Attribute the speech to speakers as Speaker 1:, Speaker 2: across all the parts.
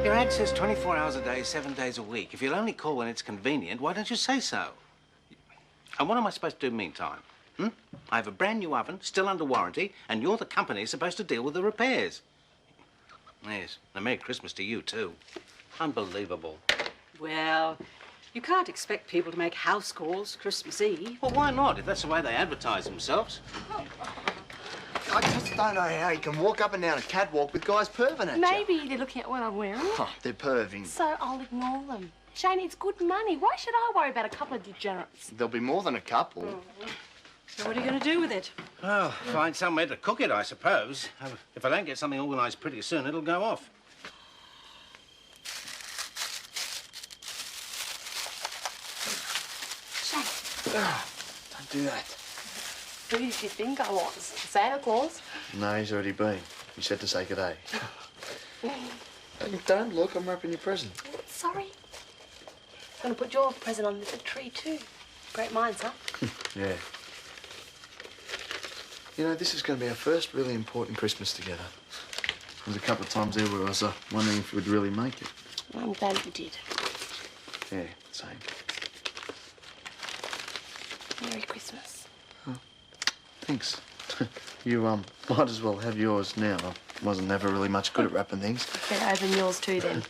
Speaker 1: Your ad says 24 hours a day, 7 days a week. If you'll only call when it's convenient, why don't you say so? And what am I supposed to do meantime? I have a brand new oven, still under warranty, and you're the company supposed to deal with the repairs. Yes, and a Merry Christmas to you, too. Unbelievable.
Speaker 2: Well, you can't expect people to make house calls Christmas Eve.
Speaker 1: Well, why not, if that's the way they advertise themselves?
Speaker 3: I just don't know how you can walk up and down a catwalk with guys perving at you.
Speaker 4: Maybe they're looking at what I'm wearing.
Speaker 3: Oh, they're perving.
Speaker 4: So I'll ignore them. Shane, it's good money. Why should I worry about a couple of degenerates?
Speaker 3: There'll be more than a couple.
Speaker 2: So what are you going to do with it?
Speaker 1: Well, find somewhere to cook it, I suppose. If I don't get something organised pretty soon, it'll go off.
Speaker 4: Shane.
Speaker 3: Don't do that.
Speaker 4: Who did you think I was? Santa Claus?
Speaker 3: No, he's already been. He said to say good day. Don't look, I'm wrapping your present.
Speaker 4: Sorry. I'm going to put your present on the tree too. Great minds, huh?
Speaker 3: Yeah. You know, this is going to be our first really important Christmas together. There's a couple of times there where I was wondering if we'd really make it.
Speaker 4: Well, I'm glad you did.
Speaker 3: Yeah, same.
Speaker 4: Merry Christmas.
Speaker 3: Thanks. You, might as well have yours now. I wasn't never really much good at wrapping things.
Speaker 4: Better open yours too, then.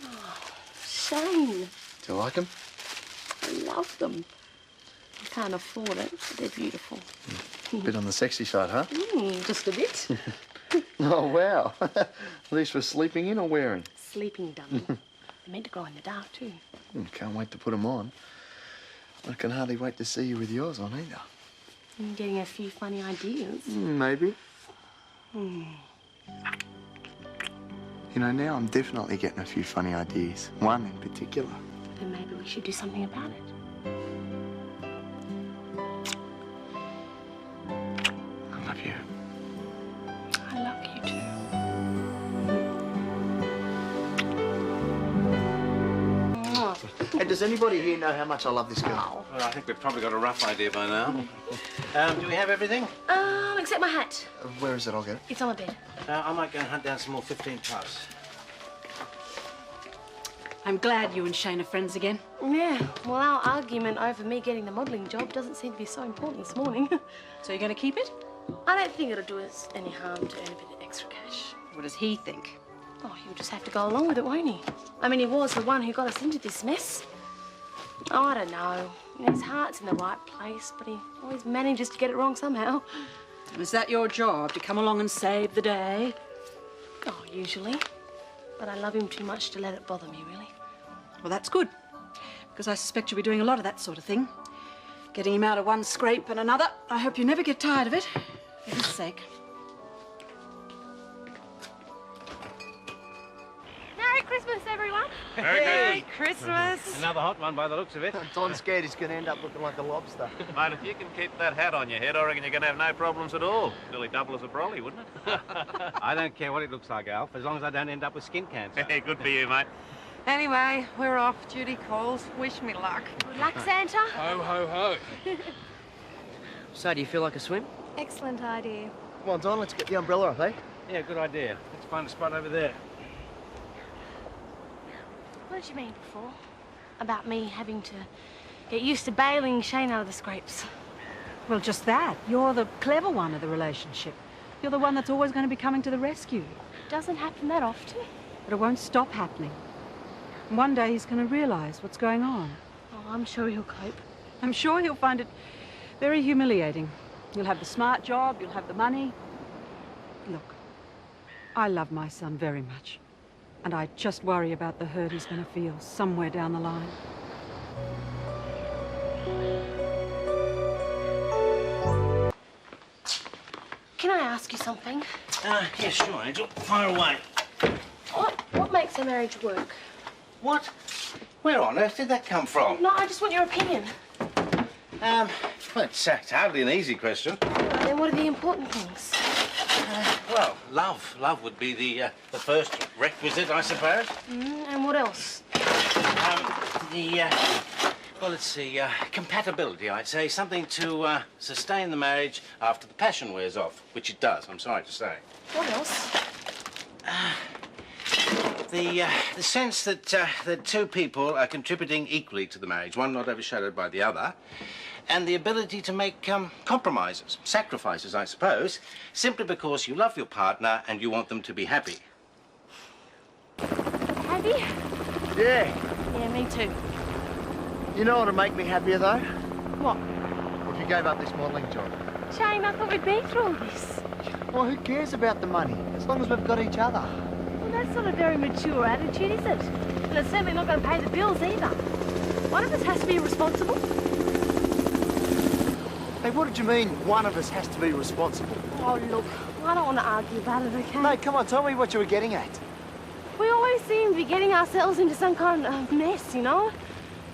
Speaker 4: Oh, Shane.
Speaker 3: Do you like them?
Speaker 4: I love them. I can't afford it, but they're beautiful.
Speaker 3: A bit on the sexy side, huh?
Speaker 4: Just a bit.
Speaker 3: Oh, wow. At least for sleeping in or wearing?
Speaker 4: Sleeping dummy. They're meant to glow in the dark too.
Speaker 3: Can't wait to put them on. I can hardly wait to see you with yours on either.
Speaker 4: I'm getting a few funny ideas.
Speaker 3: Maybe. You know, now I'm definitely getting a few funny ideas. One in particular.
Speaker 4: Then maybe we should do something about it.
Speaker 3: I love you.
Speaker 4: I love you too.
Speaker 3: Hey, does anybody here know how much I love this girl?
Speaker 1: Well, I think we've probably got a rough idea by now. Do we have everything?
Speaker 4: Except my hat.
Speaker 3: Where is it? I'll get it.
Speaker 4: It's on my bed.
Speaker 1: I might go and hunt down some more 15 plus.
Speaker 2: I'm glad you and Shane are friends again.
Speaker 4: Yeah, well, our argument over me getting the modelling job doesn't seem to be so important this morning.
Speaker 2: So you're going to keep it?
Speaker 4: I don't think it'll do us any harm to earn a bit of extra cash.
Speaker 2: What does he think?
Speaker 4: Oh, he'll just have to go along with it, won't he? I mean, he was the one who got us into this mess. Oh, I don't know. You know, his heart's in the right place, but he always manages to get it wrong somehow.
Speaker 2: Is that your job, to come along and save the day?
Speaker 4: Oh, usually. But I love him too much to let it bother me, really.
Speaker 2: Well, that's good, because I suspect you'll be doing a lot of that sort of thing. Getting him out of one scrape and another. I hope you never get tired of it, for his sake.
Speaker 4: Merry Christmas, everyone.
Speaker 5: Merry
Speaker 2: Christmas.
Speaker 1: Another hot one by the looks of it.
Speaker 3: Don's scared he's going to end up looking like a lobster.
Speaker 5: Mate, if you can keep that hat on your head, I reckon you're going to have no problems at all. Nearly double as a brolly, wouldn't it?
Speaker 1: I don't care what it looks like, Alf, as long as I don't end up with skin cancer.
Speaker 5: Hey, good for you, mate.
Speaker 6: Anyway, we're off. Judy calls. Wish me luck.
Speaker 4: Good luck, Santa.
Speaker 7: Ho, ho, ho.
Speaker 8: So, do you feel like a swim?
Speaker 4: Excellent idea.
Speaker 3: Come on, Don, let's get the umbrella up, eh?
Speaker 1: Yeah, good idea. Let's find a spot over there.
Speaker 4: What did you mean before? About me having to get used to bailing Shane out of the scrapes?
Speaker 2: Well, just that. You're the clever one of the relationship. You're the one that's always going to be coming to the rescue.
Speaker 4: Doesn't happen that often.
Speaker 2: But it won't stop happening. And one day he's going to realise what's going on.
Speaker 4: Oh, I'm sure he'll cope.
Speaker 2: I'm sure he'll find it very humiliating. You'll have the smart job, you'll have the money. Look, I love my son very much. And I just worry about the hurt he's going to feel somewhere down the line.
Speaker 4: Can I ask you something?
Speaker 1: Yeah, sure, Angel. Fire away.
Speaker 4: What makes a marriage work?
Speaker 1: What? Where on earth did that come from?
Speaker 4: No, I just want your opinion.
Speaker 1: Well, it's hardly an easy question.
Speaker 4: Then what are the important things?
Speaker 1: Well, love. Love would be the first requisite, I suppose.
Speaker 4: And what else?
Speaker 1: Well, let's see. Compatibility, I'd say. Something to sustain the marriage after the passion wears off, which it does, I'm sorry to say.
Speaker 4: What else?
Speaker 1: The sense that that two people are contributing equally to the marriage, one not overshadowed by the other, and the ability to make compromises, sacrifices, I suppose, simply because you love your partner and you want them to be happy.
Speaker 4: Happy?
Speaker 3: Yeah.
Speaker 4: Yeah, me too.
Speaker 3: You know what'd make me happier, though?
Speaker 4: What?
Speaker 3: If you gave up this modelling job.
Speaker 4: Shane, I thought we'd been through all this.
Speaker 3: Well, who cares about the money? As long as we've got each other.
Speaker 4: Well, that's not a very mature attitude, is it? And it's certainly not going to pay the bills either. One of us has to be responsible.
Speaker 3: Hey, what did you mean, one of us has to be responsible?
Speaker 4: Oh, look, I don't want to argue about it, okay?
Speaker 3: No, come on, tell me what you were getting at.
Speaker 4: We always seem to be getting ourselves into some kind of mess, you know?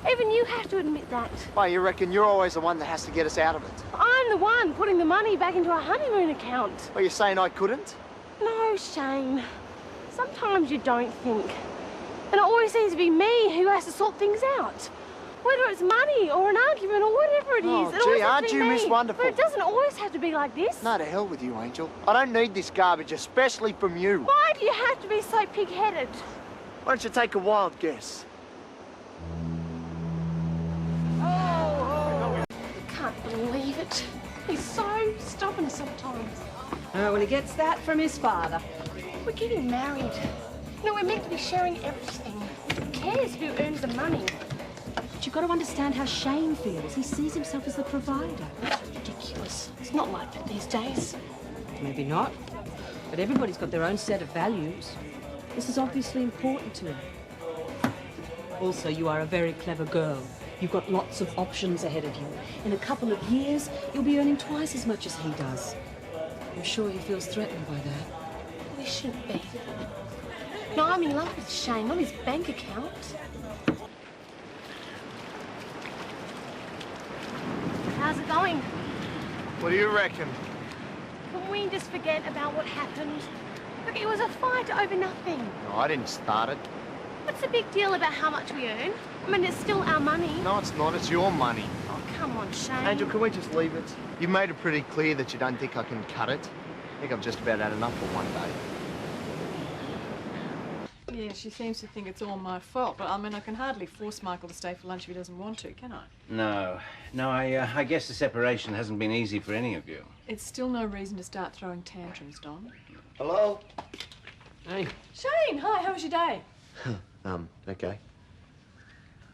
Speaker 4: Even you have to admit that.
Speaker 3: Why, you reckon you're always the one that has to get us out of it?
Speaker 4: I'm the one putting the money back into our honeymoon account.
Speaker 3: Well, you're saying I couldn't?
Speaker 4: No, Shane. Sometimes you don't think. And it always seems to be me who has to sort things out. Whether it's money or an argument or whatever it is.
Speaker 3: Oh,
Speaker 4: it
Speaker 3: gee,
Speaker 4: always has
Speaker 3: aren't
Speaker 4: to be
Speaker 3: you
Speaker 4: me.
Speaker 3: Miss Wonderful?
Speaker 4: But it doesn't always have to be like this.
Speaker 3: No, to hell with you, Angel. I don't need this garbage, especially from you.
Speaker 4: Why do you have to be so pig-headed?
Speaker 3: Why don't you take a wild guess?
Speaker 4: I can't believe it. He's so stubborn sometimes.
Speaker 2: Oh, well, he gets that from his father.
Speaker 4: We're getting married. You know, we're meant to be sharing everything. Who cares who earns the money?
Speaker 2: But you've got to understand how Shane feels. He sees himself as the provider.
Speaker 4: That's ridiculous. It's not like that these days.
Speaker 2: Maybe not. But everybody's got their own set of values. This is obviously important to him. Also, you are a very clever girl. You've got lots of options ahead of you. In a couple of years, you'll be earning twice as much as he does. I'm sure he feels threatened by that.
Speaker 4: We shouldn't be. No, I'm in love with Shane, not his bank account. How's it going?
Speaker 3: What do you reckon?
Speaker 4: Can we just forget about what happened? Look, it was a fight over nothing.
Speaker 3: No, I didn't start it.
Speaker 4: What's the big deal about how much we earn? I mean, it's still our money.
Speaker 3: No, it's not. It's your money.
Speaker 4: Oh, come on, Shane.
Speaker 3: Angel, can we just leave it? You've made it pretty clear that you don't think I can cut it. I think I've just about had enough for one day.
Speaker 6: Yeah, she seems to think it's all my fault, but I mean, I can hardly force Michael to stay for lunch if he doesn't want to, can I?
Speaker 1: No. No, I guess the separation hasn't been easy for any of you.
Speaker 6: It's still no reason to start throwing tantrums, Don.
Speaker 3: Hello?
Speaker 8: Hey.
Speaker 6: Shane, hi, how was your day?
Speaker 3: Okay.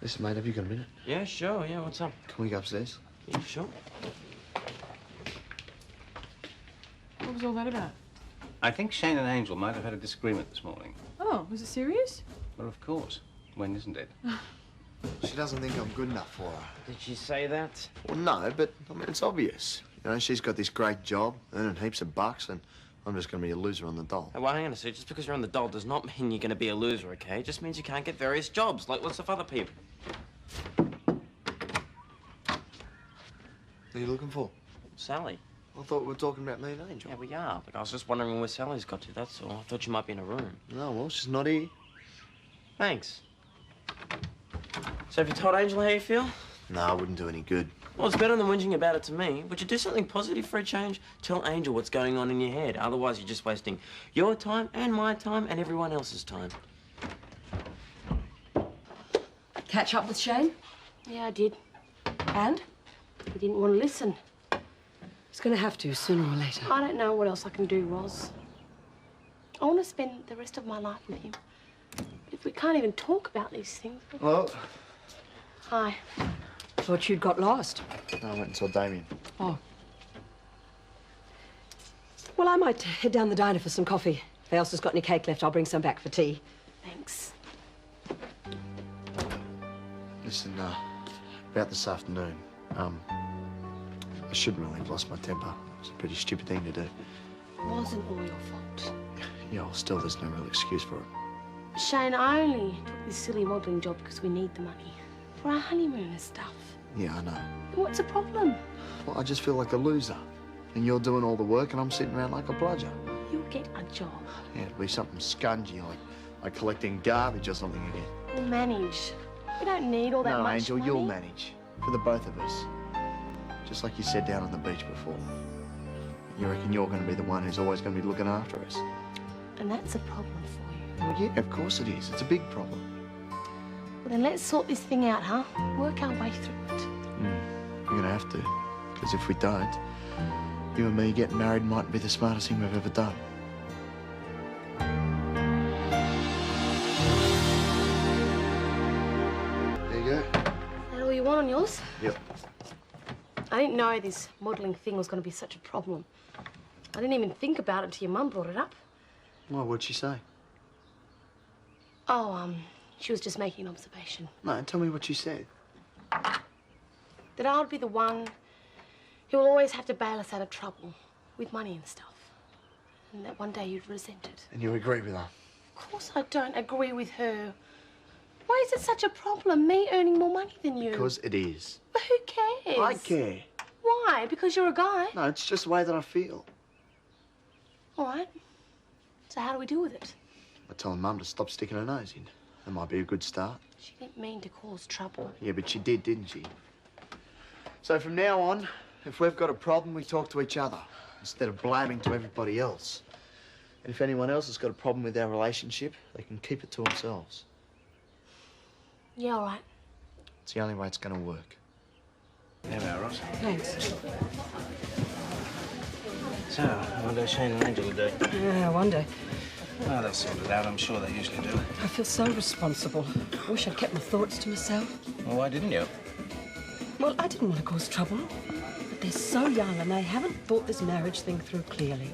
Speaker 3: Listen, mate, have you got a minute?
Speaker 8: Yeah, sure, yeah, what's up?
Speaker 3: Can we go upstairs?
Speaker 8: Yeah, sure.
Speaker 6: What was all that about?
Speaker 1: I think Shane and Angel might have had a disagreement this morning.
Speaker 6: Oh, was it serious?
Speaker 1: Well, of course. When isn't it?
Speaker 3: She doesn't think I'm good enough for her.
Speaker 8: Did she say that?
Speaker 3: Well, no, but, I mean, it's obvious. You know, she's got this great job, earning heaps of bucks, and I'm just going to be a loser on the dole.
Speaker 8: Hey, well, hang on a sec. Just because you're on the dole does not mean you're going to be a loser, okay? It just means you can't get various jobs, like lots of other people.
Speaker 3: What are you looking for?
Speaker 8: Sally.
Speaker 3: I thought we were talking about me and Angel.
Speaker 8: Yeah, we are. But I was just wondering where Sally's got to, that's all. I thought you might be in a room.
Speaker 3: No, well, she's not here.
Speaker 8: Thanks. So have you told Angel how you feel?
Speaker 3: No, it wouldn't do any good.
Speaker 8: Well, it's better than whinging about it to me. Would you do something positive for a change? Tell Angel what's going on in your head. Otherwise, you're just wasting your time and my time and everyone else's time.
Speaker 2: Catch up with Shane?
Speaker 4: Yeah, I did.
Speaker 2: And?
Speaker 4: He didn't want to listen.
Speaker 2: He's going to have to, sooner or later.
Speaker 4: I don't know what else I can do, Roz. I want to spend the rest of my life with him. If we can't even talk about these things.
Speaker 3: Well,
Speaker 4: Hi.
Speaker 2: Thought you'd got lost.
Speaker 3: no, I went and saw Damien.
Speaker 2: Oh. Well, I might head down the diner for some coffee. If Elsa's got any cake left, I'll bring some back for tea.
Speaker 4: Thanks.
Speaker 3: Listen, about this afternoon, I shouldn't really have lost my temper. It's a pretty stupid thing to do.
Speaker 4: It wasn't all your fault.
Speaker 3: Yeah, well, still, there's no real excuse for it.
Speaker 4: Shane, I only took this silly modelling job because we need the money. For our honeymoon and stuff.
Speaker 3: Yeah, I know.
Speaker 4: What's the problem?
Speaker 3: Well, I just feel like a loser. And you're doing all the work and I'm sitting around like a bludger.
Speaker 4: You'll get a job.
Speaker 3: Yeah, it'll be something scungy, like collecting garbage or something again.
Speaker 4: We'll manage. We don't need all that
Speaker 3: No,
Speaker 4: much
Speaker 3: Angel,
Speaker 4: money.
Speaker 3: you'll manage. For the both of us. Just like you said down on the beach before. You reckon you're going to be the one who's always going to be looking after us?
Speaker 4: And that's a problem for you.
Speaker 3: Well, yeah, of course it is. It's a big problem.
Speaker 4: Well, then let's sort this thing out, huh? Work our way through it.
Speaker 3: We're going to have to. Because if we don't, you and me getting married mightn't be the smartest thing we've ever done. There you go.
Speaker 4: Is that all you want on yours?
Speaker 3: Yep.
Speaker 4: I didn't know this modelling thing was going to be such a problem. I didn't even think about it until your mum brought it up.
Speaker 3: Well, what'd she say?
Speaker 4: Oh, she was just making an observation.
Speaker 3: No, tell me what she said.
Speaker 4: That I would be the one who will always have to bail us out of trouble with money and stuff. And that one day you'd resent it.
Speaker 3: And you agree with her?
Speaker 4: Of course I don't agree with her. Why is it such a problem, me earning more money than you?
Speaker 3: Because it is.
Speaker 4: But who cares?
Speaker 3: I care.
Speaker 4: Why? Because you're a guy?
Speaker 3: No, it's just the way that I feel.
Speaker 4: All right. So how do we deal with it?
Speaker 3: I tell Mum to stop sticking her nose in. That might be a good start.
Speaker 4: She didn't mean to cause trouble.
Speaker 3: Yeah, but she did, didn't she? So from now on, if we've got a problem, we talk to each other instead of blaming to everybody else. And if anyone else has got a problem with our relationship, they can keep it to themselves.
Speaker 4: Yeah, all right.
Speaker 3: It's the only way it's going to work.
Speaker 1: There we are, Ross.
Speaker 2: Thanks.
Speaker 1: So, I wonder how Shane and Angel will do.
Speaker 2: Yeah, I wonder.
Speaker 1: Oh, they'll sort it out. I'm sure they usually do.
Speaker 2: I feel so responsible. I wish I'd kept my thoughts to myself.
Speaker 1: Well, why didn't you?
Speaker 2: Well, I didn't want to cause trouble. But they're so young and they haven't thought this marriage thing through clearly.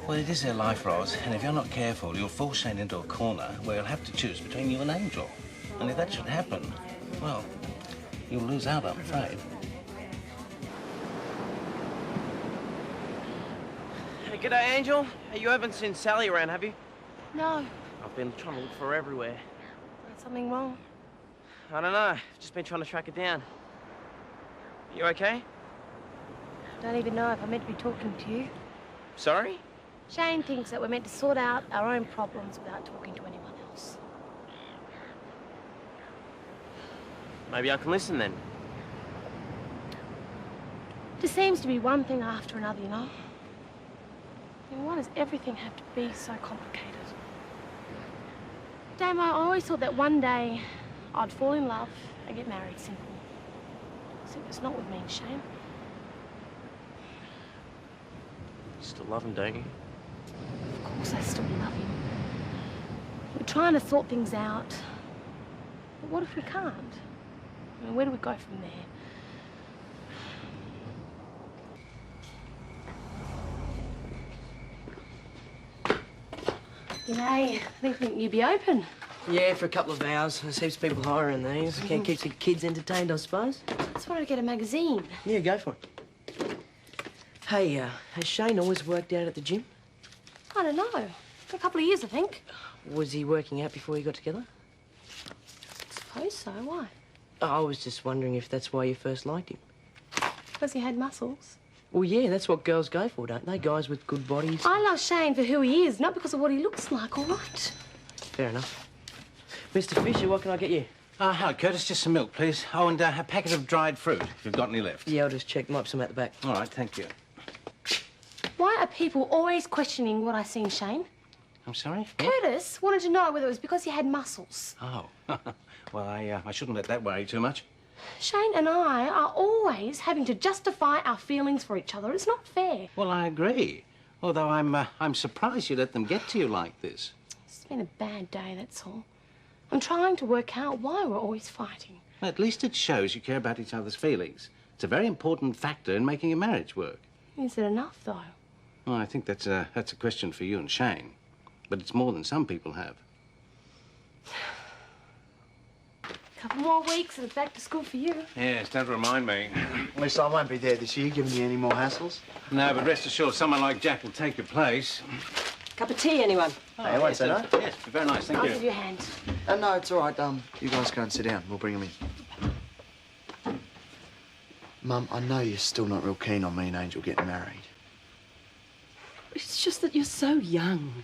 Speaker 1: Well, it is their life, Ross, and if you're not careful, you'll force Shane into a corner where you'll have to choose between you and Angel. And if that should happen, well, you'll lose out, I'm afraid.
Speaker 8: Hey, g'day, Angel. Hey, you haven't seen Sally around, have you?
Speaker 4: No.
Speaker 8: I've been trying to look for her everywhere.
Speaker 4: Is something wrong?
Speaker 8: I don't know. I've just been trying to track her down. You okay?
Speaker 4: I don't even know if I'm meant to be talking to you.
Speaker 8: Sorry?
Speaker 4: Shane thinks that we're meant to sort out our own problems without talking to anyone else.
Speaker 8: Maybe I can listen then.
Speaker 4: Just seems to be one thing after another, you know? I mean, why does everything have to be so complicated? Damo, I always thought that one day I'd fall in love and get married, simple. Except it's not with me and Shane.
Speaker 8: You still love him, don't you?
Speaker 4: Of course I still love him. We're trying to sort things out. But what if we can't? I mean, where do we go from there? G'day. I didn't think you'd be open.
Speaker 7: Yeah, for a couple of hours. There's heaps of people hiring these. Can't keep the kids entertained, I suppose.
Speaker 4: I just wanted to get a magazine.
Speaker 7: Yeah, go for it. Hey, has Shane always worked out at the gym?
Speaker 4: I don't know. For a couple of years, I think.
Speaker 7: Was he working out before you got together?
Speaker 4: I suppose so. Why?
Speaker 7: I was just wondering if that's why you first liked him.
Speaker 4: Because he had muscles.
Speaker 7: Well, yeah, that's what girls go for, don't they? Guys with good bodies.
Speaker 4: I love Shane for who he is, not because of what he looks like, all right?
Speaker 7: Fair enough. Mr. Fisher, what can I get you?
Speaker 1: Hello, Curtis. Just some milk, please. Oh, and a packet of dried fruit, if you've got any left.
Speaker 7: Yeah, I'll just check. Might be some at the back.
Speaker 1: All right, thank you.
Speaker 4: Why are people always questioning what I see in Shane?
Speaker 1: I'm sorry?
Speaker 4: Curtis wanted to know whether it was because he had muscles.
Speaker 1: Oh. Well, I shouldn't let that worry you too much.
Speaker 4: Shane and I are always having to justify our feelings for each other. It's not fair.
Speaker 1: Well, I agree. Although I'm surprised you let them get to you like this.
Speaker 4: It's been a bad day, that's all. I'm trying to work out why we're always fighting.
Speaker 1: At least it shows you care about each other's feelings. It's a very important factor in making a marriage work.
Speaker 4: Is it enough, though?
Speaker 1: Well, I think that's a question for you and Shane. But it's more than some people have.
Speaker 4: A couple more weeks and it's back to school for you.
Speaker 1: Yes, don't remind me.
Speaker 3: At least I won't be there this year, giving you any more hassles.
Speaker 1: No, but rest assured, someone like Jack will take your place.
Speaker 2: Cup of tea, anyone?
Speaker 3: Hey, I won't say no.
Speaker 1: Yes, very nice, thank
Speaker 4: I'll
Speaker 1: you.
Speaker 4: give you a hand.
Speaker 3: No, it's all right. You guys go and sit down. We'll bring them in. Mum, I know you're still not real keen on me and Angel getting married.
Speaker 2: It's just that you're so young.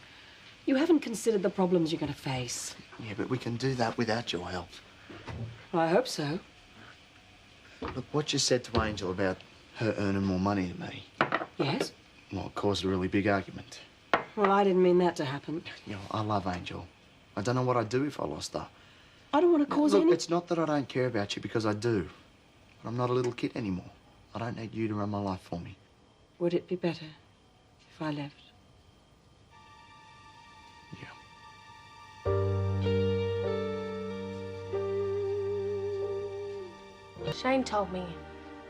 Speaker 2: You haven't considered the problems you're going to face.
Speaker 3: Yeah, but we can do that without your help.
Speaker 7: Well, I hope so.
Speaker 3: Look, what you said to Angel about her earning more money than me,
Speaker 7: Yes?
Speaker 3: well, it caused a really big argument.
Speaker 7: Well, I didn't mean that to happen.
Speaker 3: You know, I love Angel. I don't know what I'd do if I lost her.
Speaker 7: I don't want to cause
Speaker 3: Look,
Speaker 7: any...
Speaker 3: it's not that I don't care about you, because I do. But I'm not a little kid anymore. I don't need you to run my life for me.
Speaker 7: Would it be better if I left?
Speaker 3: Yeah.
Speaker 4: Shane told me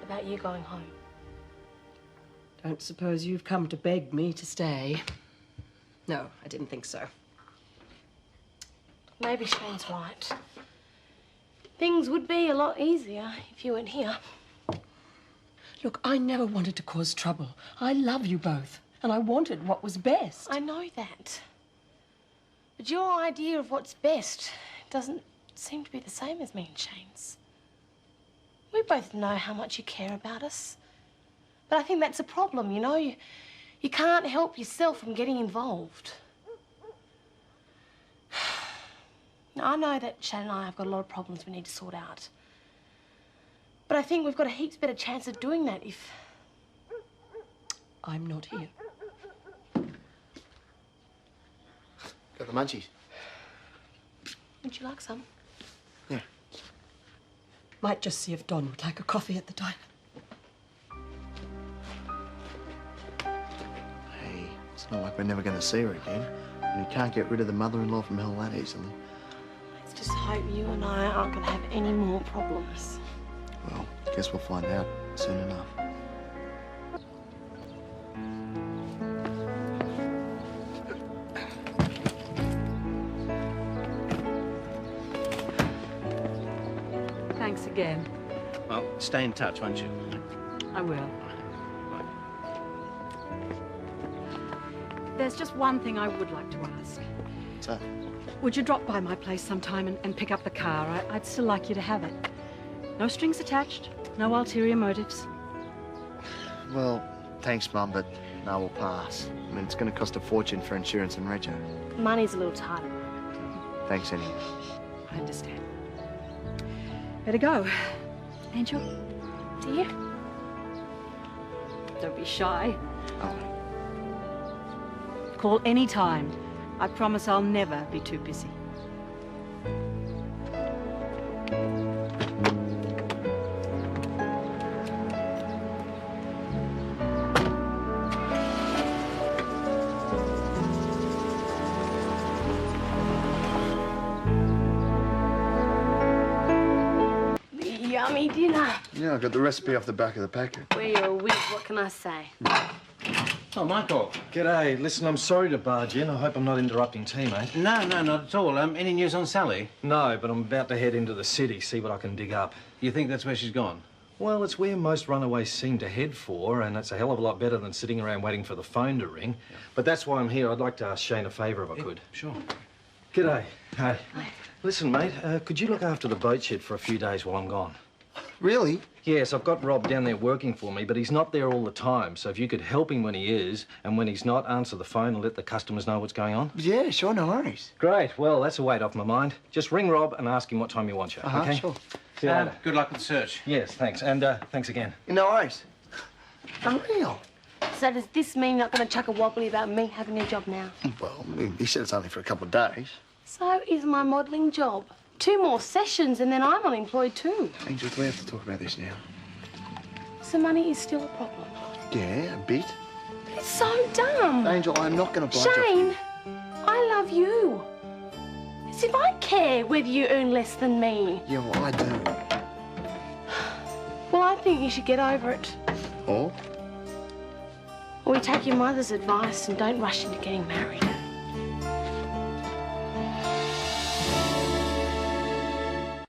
Speaker 4: about you going home.
Speaker 7: Don't suppose you've come to beg me to stay? No, I didn't think so.
Speaker 4: Maybe Shane's right. Things would be a lot easier if you weren't here.
Speaker 7: Look, I never wanted to cause trouble. I love you both, and I wanted what was best.
Speaker 4: I know that. But your idea of what's best doesn't seem to be the same as me and Shane's. We both know how much you care about us. But I think that's a problem, you know? You can't help yourself from getting involved. Now, I know that Shane and I have got a lot of problems we need to sort out. But I think we've got a heaps better chance of doing that if...
Speaker 7: I'm not here.
Speaker 3: Got the munchies?
Speaker 4: Would you like some?
Speaker 3: Yeah.
Speaker 7: Might just see if Don would like a coffee at the diner.
Speaker 3: Hey, it's not like we're never going to see her again. And you can't get rid of the mother-in-law from hell that easily.
Speaker 4: Let's just hope you and I aren't going to have any more problems.
Speaker 3: Well, guess we'll find out soon enough.
Speaker 2: Thanks again.
Speaker 1: Well, stay in touch, won't you?
Speaker 2: I will. There's just one thing I would like to ask.
Speaker 3: What's that?
Speaker 2: Would you drop by my place sometime and pick up the car? I'd still like you to have it. No strings attached, no ulterior motives.
Speaker 3: Well, thanks, Mum, but no, we'll pass. I mean, it's going to cost a fortune for insurance and rego.
Speaker 4: Money's a little tight.
Speaker 3: Thanks anyway.
Speaker 2: I understand. Better go. Angel,
Speaker 4: Dear?
Speaker 2: don't be shy.
Speaker 3: Oh,
Speaker 2: Call any time. I promise I'll never be too busy.
Speaker 4: Yummy dinner.
Speaker 3: yeah, I got the recipe off the back of the packet.
Speaker 4: Where you're a whiz, what can I say?
Speaker 1: Oh, Michael.
Speaker 9: G'day. Listen, I'm sorry to barge in. I hope I'm not interrupting tea, mate.
Speaker 1: No, not at all. Any news on Sally?
Speaker 9: No, but I'm about to head into the city, see what I can dig up.
Speaker 1: You think that's where she's gone?
Speaker 9: Well, it's where most runaways seem to head for, and it's a hell of a lot better than sitting around waiting for the phone to ring. Yeah. But that's why I'm here. I'd like to ask Shane a favour if I could.
Speaker 1: Sure.
Speaker 9: G'day. Hey. Listen, mate, could you look after the boat shed for a few days while I'm gone?
Speaker 3: Really?
Speaker 9: Yes, I've got Rob down there working for me, but he's not there all the time. So if you could help him when he is, and when he's not, answer the phone and let the customers know what's going on.
Speaker 3: Yeah, sure, no worries.
Speaker 9: Great. Well, that's a weight off my mind. Just ring Rob and ask him what time he wants you, okay?
Speaker 3: Sure.
Speaker 9: See you later.
Speaker 1: Good luck with the search.
Speaker 9: Yes, thanks. And thanks again.
Speaker 3: No worries. Unreal.
Speaker 4: So does this mean you're not going to chuck a wobbly about me having a job now?
Speaker 3: Well, he said it's only for a couple of days.
Speaker 4: So is my modelling job. 2 more sessions and then I'm unemployed too.
Speaker 3: Angel, do we have to talk about this now?
Speaker 4: So money is still a problem.
Speaker 3: Yeah, a bit.
Speaker 4: It's so dumb.
Speaker 3: Angel, I'm not going to budge.
Speaker 4: Shane, I love you. As if I care whether you earn less than me.
Speaker 3: Yeah, well, I do.
Speaker 4: Well, I think you should get over it.
Speaker 3: Or?
Speaker 4: Or we take your mother's advice and don't rush into getting married.